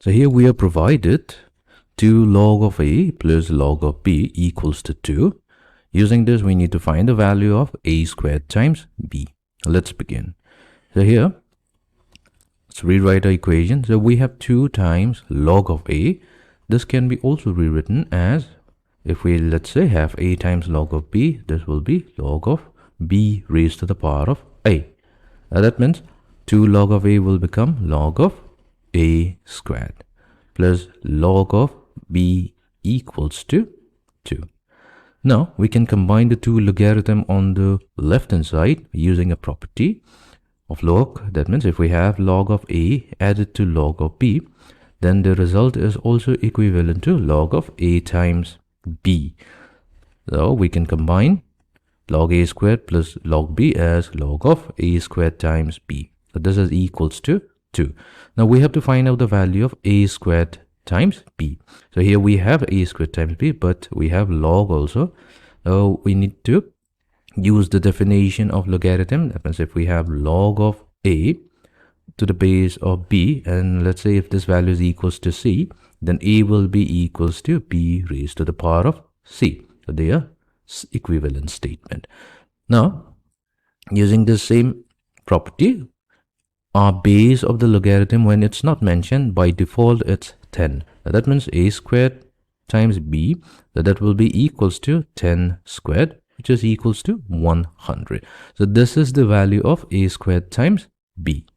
So here we are provided 2 log of a plus log of b equals to 2. Using this, we need to find the value of a squared times b. Let's begin. So here, let's rewrite our equation. So we have 2 times log of a. This can be also rewritten as, if we let's say have a times log of b, this will be log of b raised to the power of a. That means 2 log of a will become log of a squared plus log of b equals to 2. Now we can combine the two logarithm on the left hand side using a property of log. That means if we have log of a added to log of b, then the result is also equivalent to log of a times b. So we can combine log a squared plus log b as log of a squared times b. So this is equals to 2. Now we have to find out the value of a squared times b. So here we have a squared times b, but we have log also. So we need to use the definition of logarithm. That means if we have log of a to the base of b, and let's say if this value is equals to c, then a will be equals to b raised to the power of c. So they are equivalent statement. Now using the same property, our base of the logarithm, when it's not mentioned, by default it's 10. That means a squared times b, that will be equals to 10 squared, which is equals to 100. So this is the value of a squared times b.